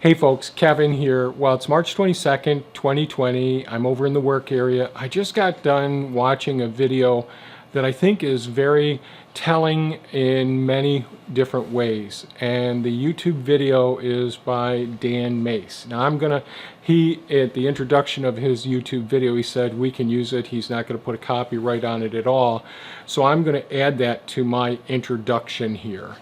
Hey folks, Kevin here. Well, it's March 22nd, 2020. I'm over in the work area. I just got done watching a video that I think is very telling in many different ways. And the YouTube video is by Dan Mace. Now at the introduction of his YouTube video, he said we can use it. He's not going to put a copyright on it at all. So I'm going to add that to my introduction here.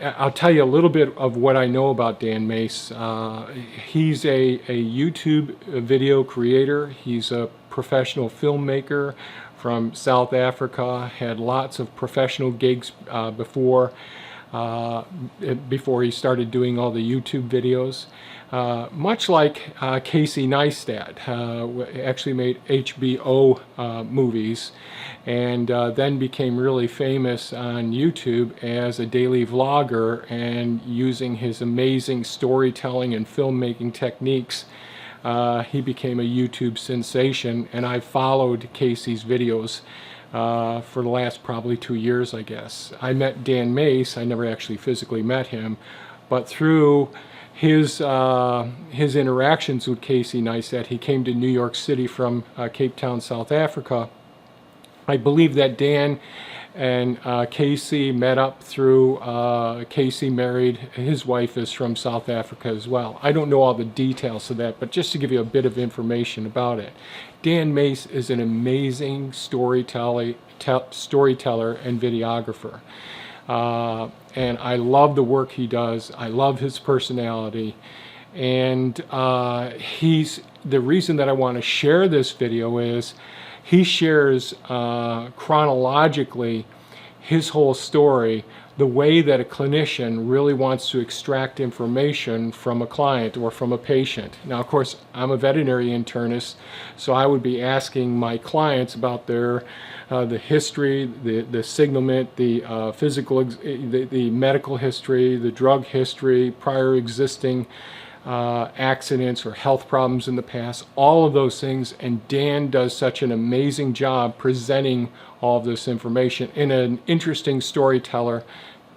I'll tell you a little bit of what I know about Dan Mace. He's a YouTube video creator. He's a professional filmmaker from South Africa, had lots of professional gigs before he started doing all the YouTube videos. Much like Casey Neistat, actually made HBO movies and then became really famous on YouTube as a daily vlogger and using his amazing storytelling and filmmaking techniques. He became a YouTube sensation, and I followed Casey's videos for the last probably 2 years, I guess. I met Dan Mace. I never actually physically met him, but through his interactions with Casey Neistat, he came to New York City from Cape Town, South Africa. I believe that Dan and Casey met up through Casey married, his wife is from South Africa as well. I don't know all the details of that, but just to give you a bit of information about it. Dan Mace is an amazing storyteller and videographer. And I love the work he does. I love his personality. And the reason that I want to share this video is he shares chronologically his whole story, the way that a clinician really wants to extract information from a client or from a patient. Now, of course, I'm a veterinary internist, so I would be asking my clients about their the history, the signalment, the physical, the medical history, the drug history, prior existing accidents or health problems in the past, all of those things. And Dan does such an amazing job presenting all of this information in an interesting storyteller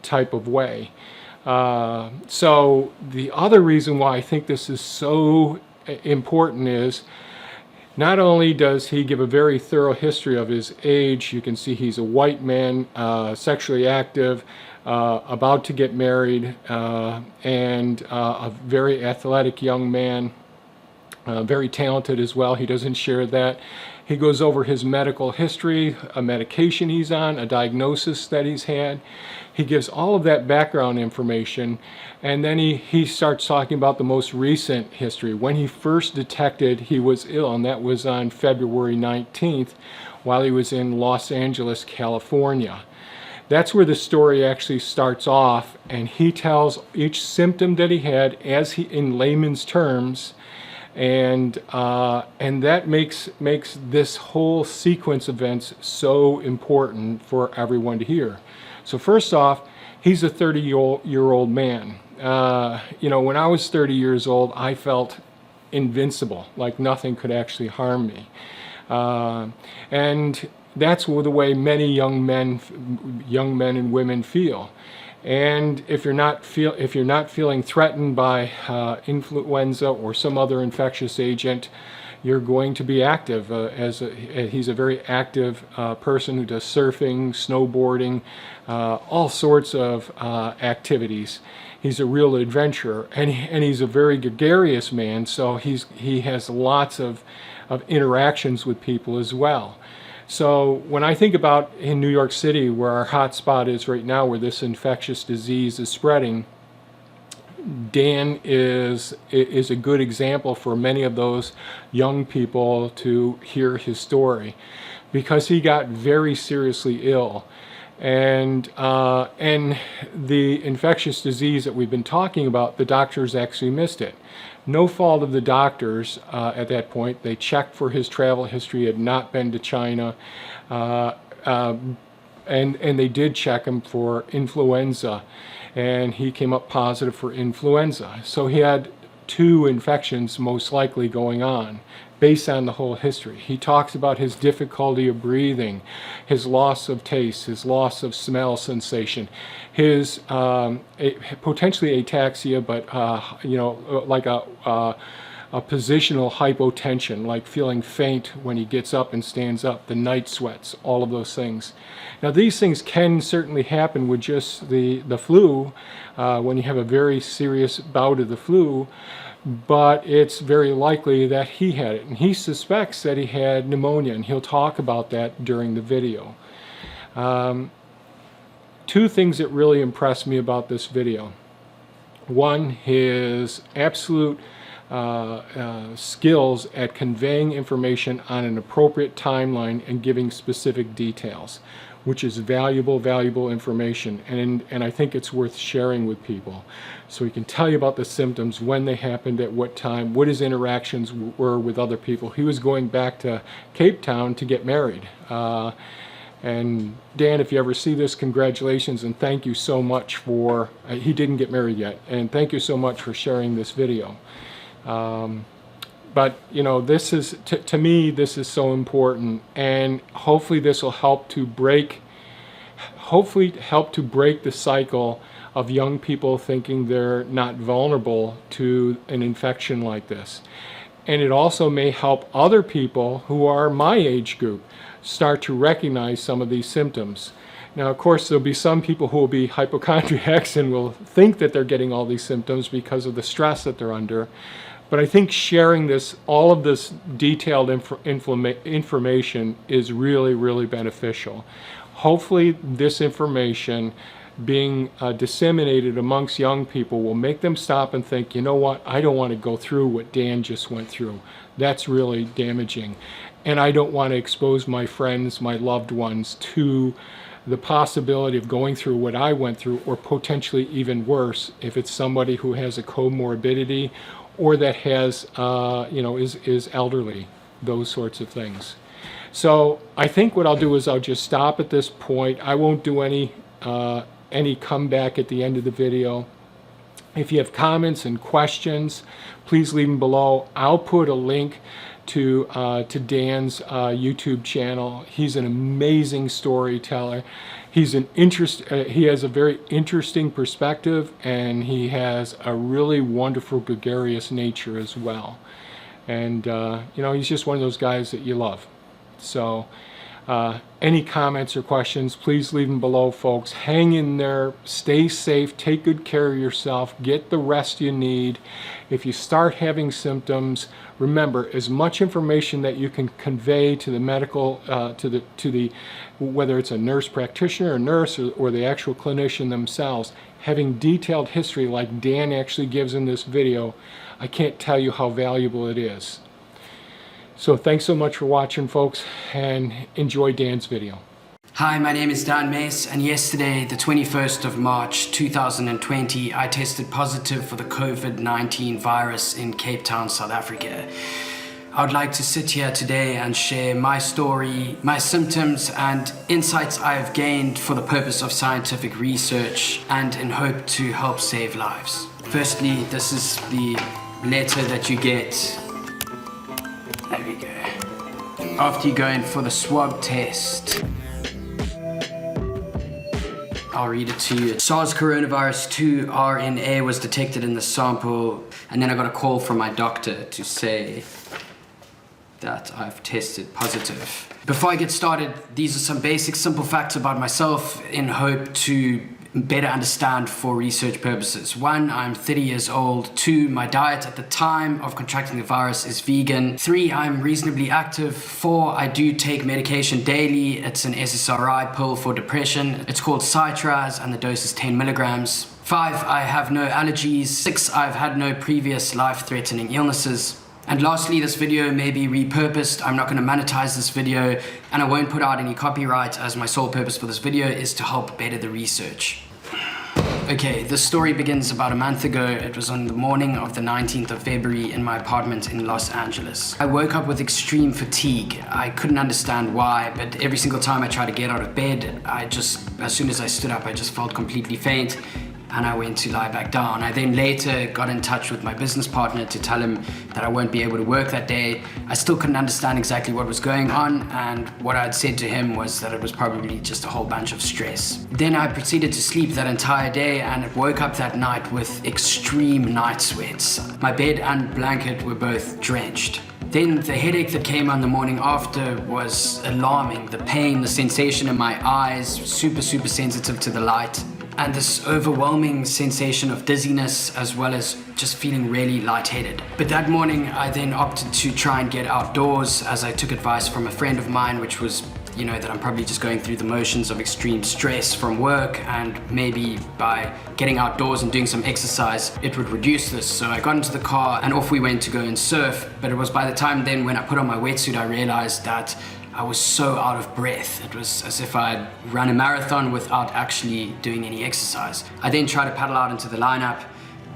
type of way. So the other reason why I think this is so important is not only does he give a very thorough history of his age. You can see he's a white man, sexually active, about to get married, and a very athletic young man, very talented as well. He doesn't share that. He goes over his medical history, a medication he's on, a diagnosis that he's had. He gives all of that background information, and then he starts talking about the most recent history. When he first detected he was ill, and that was on February 19th while he was in Los Angeles, California. That's where the story actually starts off, and he tells each symptom that he had in layman's terms, and that makes this whole sequence of events so important for everyone to hear. So first off, he's a 30-year-old man. You know, when I was 30 years old, I felt invincible, like nothing could actually harm me, and that's the way many young men and women feel. And if you're not feeling threatened by influenza or some other infectious agent, you're going to be active. He's a very active person who does surfing, snowboarding, all sorts of activities. He's a real adventurer, and he's a very gregarious man. So he has lots of interactions with people as well. So when I think about in New York City, where our hot spot is right now, where this infectious disease is spreading, Dan is a good example for many of those young people to hear his story, because he got very seriously ill. And the infectious disease that we've been talking about, the doctors actually missed it. No fault of the doctors at that point. They checked for his travel history. He had not been to China, and they did check him for influenza, and he came up positive for influenza. So he had 2 infections most likely going on. based on the whole history. He talks about his difficulty of breathing, his loss of taste, his loss of smell sensation, his potentially ataxia, but like a positional hypotension, like feeling faint when he gets up and stands up, the night sweats, all of those things. Now these things can certainly happen with just the flu, when you have a very serious bout of the flu, but it's very likely that he had it. And he suspects that he had pneumonia, and he'll talk about that during the video. Two things that really impressed me about this video. One, his absolute skills at conveying information on an appropriate timeline and giving specific details, which is valuable information, and I think it's worth sharing with people. So he can tell you about the symptoms, when they happened, at what time, what his interactions were with other people. He was going back to Cape Town to get married. And Dan, if you ever see this, congratulations, and thank you so much for, he didn't get married yet, and thank you so much for sharing this video. But this is, to me, this is so important, and hopefully this will help to break the cycle of young people thinking they're not vulnerable to an infection like this. And it also may help other people who are my age group start to recognize some of these symptoms. Now, of course, there'll be some people who will be hypochondriacs and will think that they're getting all these symptoms because of the stress that they're under. But I think sharing this, all of this detailed information is really beneficial. Hopefully this information being disseminated amongst young people will make them stop and think, you know what, I don't want to go through what Dan just went through. That's really damaging. And I don't want to expose my friends, my loved ones, to the possibility of going through what I went through, or potentially even worse if it's somebody who has a comorbidity or that has, is elderly, those sorts of things. So I think what I'll do is I'll just stop at this point. I won't do any comeback at the end of the video. If you have comments and questions, please leave them below. I'll put a link to Dan's YouTube channel. He's an amazing storyteller. He has a very interesting perspective, and he has a really wonderful, gregarious nature as well. And he's just one of those guys that you love. So any comments or questions, please leave them below, folks. Hang in there, stay safe, take good care of yourself, get the rest you need. If you start having symptoms, remember, as much information that you can convey to the medical, whether it's a nurse practitioner, a nurse, or the actual clinician themselves, having detailed history like Dan actually gives in this video, I can't tell you how valuable it is. So thanks so much for watching, folks, and enjoy Dan's video. Hi, my name is Dan Mace, and yesterday, the 21st of March 2020, I tested positive for the COVID-19 virus in Cape Town, South Africa. I would like to sit here today and share my story, my symptoms, and insights I have gained for the purpose of scientific research and in hope to help save lives. Firstly, this is the letter that you get. There we go. After you go in for the swab test. I'll read it to you. SARS coronavirus 2 RNA was detected in the sample, and then I got a call from my doctor to say that I've tested positive. Before I get started, these are some basic simple facts about myself in hope to better understand for research purposes. 1, I'm 30 years old. 2, my diet at the time of contracting the virus is vegan. 3, I'm reasonably active. 4, I do take medication daily. It's an SSRI pill for depression. It's called Citraz and the dose is 10 milligrams. 5, I have no allergies. 6, I've had no previous life-threatening illnesses. And lastly, this video may be repurposed. I'm not going to monetize this video, and I won't put out any copyright, as my sole purpose for this video is to help better the research. Okay, this story begins about a month ago. It was on the morning of the 19th of February in my apartment in Los Angeles. I woke up with extreme fatigue. I couldn't understand why, but every single time I tried to get out of bed, as soon as I stood up, I just felt completely faint. and I went to lie back down. I then later got in touch with my business partner to tell him that I won't be able to work that day. I still couldn't understand exactly what was going on, and what I'd said to him was that it was probably just a whole bunch of stress. Then I proceeded to sleep that entire day and woke up that night with extreme night sweats. My bed and blanket were both drenched. Then the headache that came on the morning after was alarming. The pain, the sensation in my eyes, super sensitive to the light, and this overwhelming sensation of dizziness, as well as just feeling really lightheaded. But that morning I then opted to try and get outdoors, as I took advice from a friend of mine, which was, that I'm probably just going through the motions of extreme stress from work, and maybe by getting outdoors and doing some exercise, it would reduce this. So I got into the car and off we went to go and surf. But it was by the time then when I put on my wetsuit, I realized that I was so out of breath. It was as if I'd run a marathon without actually doing any exercise. I then tried to paddle out into the lineup,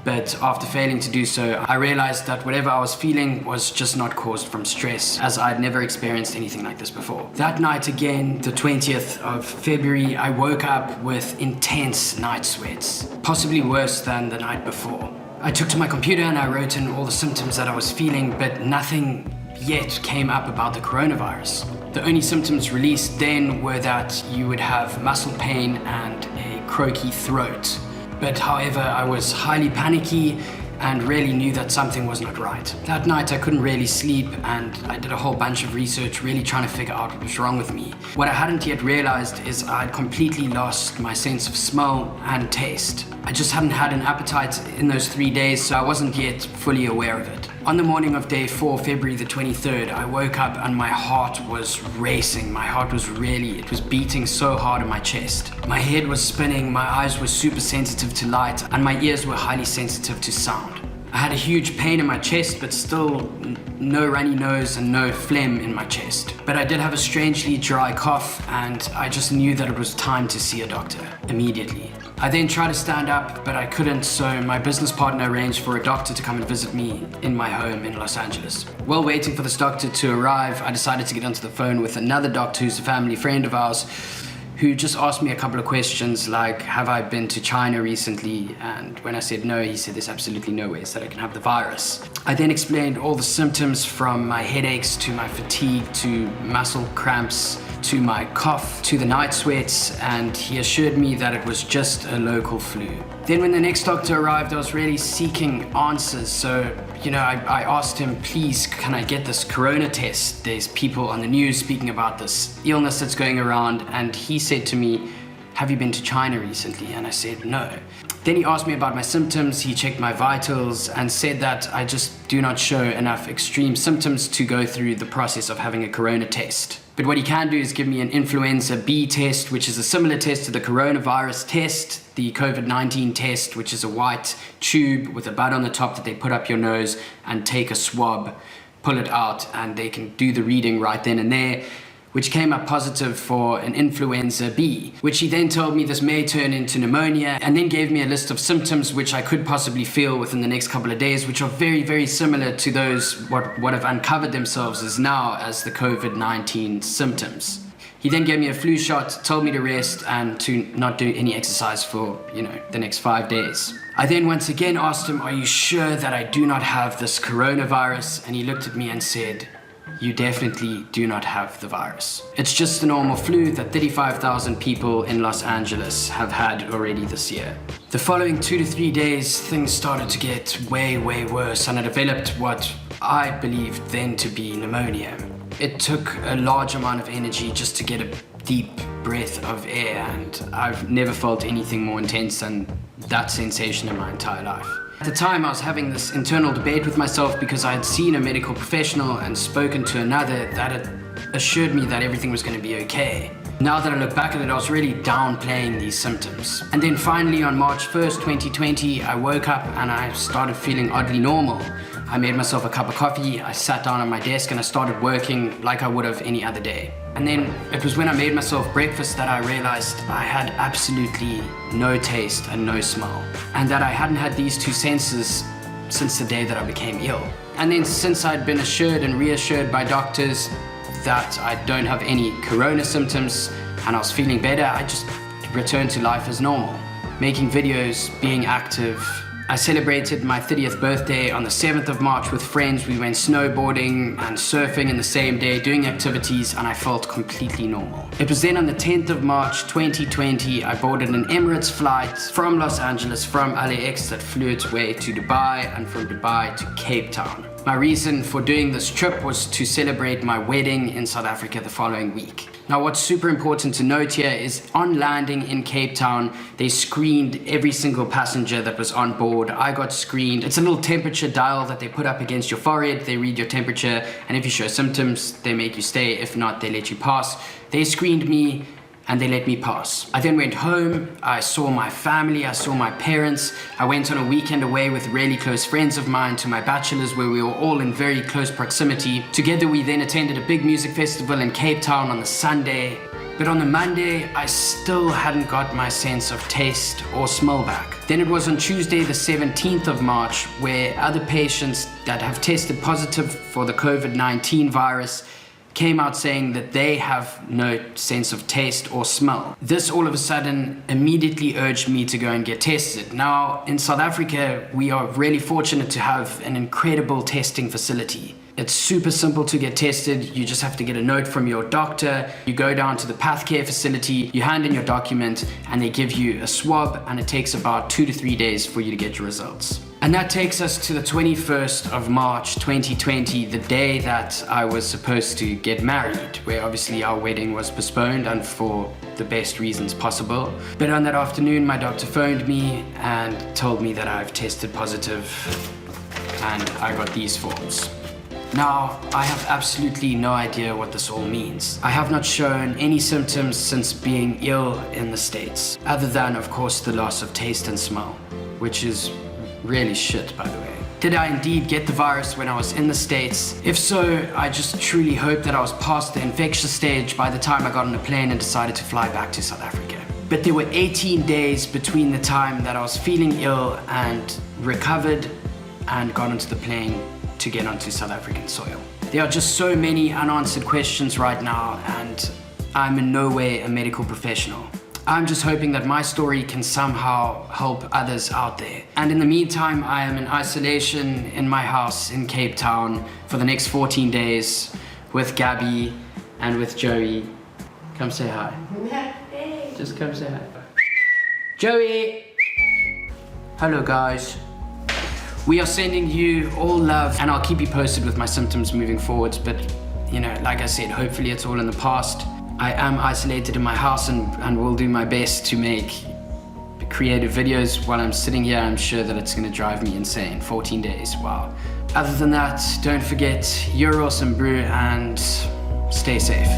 but after failing to do so, I realized that whatever I was feeling was just not caused from stress, as I'd never experienced anything like this before. That night again, the 20th of February, I woke up with intense night sweats, possibly worse than the night before. I took to my computer and I wrote in all the symptoms that I was feeling, but nothing yet came up about the coronavirus. The only symptoms released then were that you would have muscle pain and a croaky throat. But however, I was highly panicky and really knew that something was not right. That night I couldn't really sleep, and I did a whole bunch of research really trying to figure out what was wrong with me. What I hadn't yet realized is I'd completely lost my sense of smell and taste. I just hadn't had an appetite in those 3 days, so I wasn't yet fully aware of it. On the morning of day 4, February the 23rd, I woke up and my heart was racing. My heart was it was beating so hard in my chest. My head was spinning, my eyes were super sensitive to light, and my ears were highly sensitive to sound. I had a huge pain in my chest, but still no runny nose and no phlegm in my chest. But I did have a strangely dry cough, and I just knew that it was time to see a doctor immediately. I then tried to stand up, but I couldn't, so my business partner arranged for a doctor to come and visit me in my home in Los Angeles. While waiting for this doctor to arrive, I decided to get onto the phone with another doctor who's a family friend of ours, who just asked me a couple of questions like, have I been to China recently? And when I said no, he said there's absolutely no way that I can have the virus. I then explained all the symptoms, from my headaches to my fatigue to muscle cramps to my cough to the night sweats, and he assured me that it was just a local flu. Then when the next doctor arrived, I was really seeking answers. So, I asked him, please, can I get this corona test? There's people on the news speaking about this illness that's going around. And he said to me, have you been to China recently? And I said, no. Then he asked me about my symptoms, he checked my vitals and said that I just do not show enough extreme symptoms to go through the process of having a corona test. But what he can do is give me an influenza B test, which is a similar test to the coronavirus test, the COVID-19 test, which is a white tube with a bud on the top that they put up your nose and take a swab, pull it out, and they can do the reading right then and there, which came up positive for an influenza B, which he then told me this may turn into pneumonia, and then gave me a list of symptoms which I could possibly feel within the next couple of days, which are very similar to those what have uncovered themselves as now as the COVID-19 symptoms. He then gave me a flu shot, told me to rest and to not do any exercise for, the next 5 days. I then once again asked him, are you sure that I do not have this coronavirus? And he looked at me and said, you definitely do not have the virus. It's just a normal flu that 35,000 people in Los Angeles have had already this year. The following 2 to 3 days, things started to get way worse, and I developed what I believed then to be pneumonia. It took a large amount of energy just to get a deep breath of air, and I've never felt anything more intense than that sensation in my entire life. At the time, I was having this internal debate with myself because I had seen a medical professional and spoken to another that had assured me that everything was going to be okay. Now that I look back at it, I was really downplaying these symptoms. And then finally on March 1st, 2020, I woke up and I started feeling oddly normal. I made myself a cup of coffee, I sat down at my desk and I started working like I would have any other day. And then it was when I made myself breakfast that I realized I had absolutely no taste and no smell. And that I hadn't had these two senses since the day that I became ill. And then since I'd been assured and reassured by doctors that I don't have any corona symptoms and I was feeling better, I just returned to life as normal. making videos, being active. I celebrated my 30th birthday on the 7th of March with friends. We went snowboarding and surfing in the same day, doing activities, and I felt completely normal. It was then on the 10th of March 2020, I boarded an Emirates flight from Los Angeles, from LAX, that flew its way to Dubai, and from Dubai to Cape Town. My reason for doing this trip was to celebrate my wedding in South Africa the following week. Now, what's super important to note here is on landing in Cape Town, they screened every single passenger that was on board. I got screened. It's a little temperature dial that they put up against your forehead. They read your temperature, and if you show symptoms, they make you stay. If not, they let you pass. They screened me and they let me pass. I then went home, I saw my family, I saw my parents. I went on a weekend away with really close friends of mine to my bachelor's, where we were all in very close proximity. Together we then attended a big music festival in Cape Town on the Sunday. But on the Monday, I still hadn't got my sense of taste or smell back. Then it was on Tuesday, the 17th of March, where other patients that have tested positive for the COVID-19 virus came out saying that they have no sense of taste or smell. This all of a sudden immediately urged me to go and get tested. Now, in South Africa, we are really fortunate to have an incredible testing facility. It's super simple to get tested. You just have to get a note from your doctor. You go down to the PathCare facility, you hand in your document, and they give you a swab, and it takes about 2 to 3 days for you to get your results. And that takes us to the 21st of March 2020, the day that I was supposed to get married, where obviously our wedding was postponed, and for the best reasons possible. But on that afternoon, my doctor phoned me and told me that I've tested positive, and I got these forms. Now, I have absolutely no idea what this all means. I have not shown any symptoms since being ill in the States, other than, of course, the loss of taste and smell, which is really shit, by the way. Did I indeed get the virus when I was in the States? If so, I just truly hope that I was past the infectious stage by the time I got on a plane and decided to fly back to South Africa. But there were 18 days between the time that I was feeling ill and recovered and got onto the plane to get onto South African soil. There are just so many unanswered questions right now, and I'm in no way a medical professional. I'm just hoping that my story can somehow help others out there. And in the meantime, I am in isolation in my house in Cape Town for the next 14 days with Gabby and with Joey. Come say hi. Hey. Just come say hi. Joey! Hello guys. We are sending you all love, and I'll keep you posted with my symptoms moving forward. But, you know, like I said, hopefully it's all in the past. I am isolated in my house and will do my best to make creative videos while I'm sitting here. I'm sure that it's gonna drive me insane. 14 days, wow. Other than that, don't forget, you're awesome, brew, and stay safe.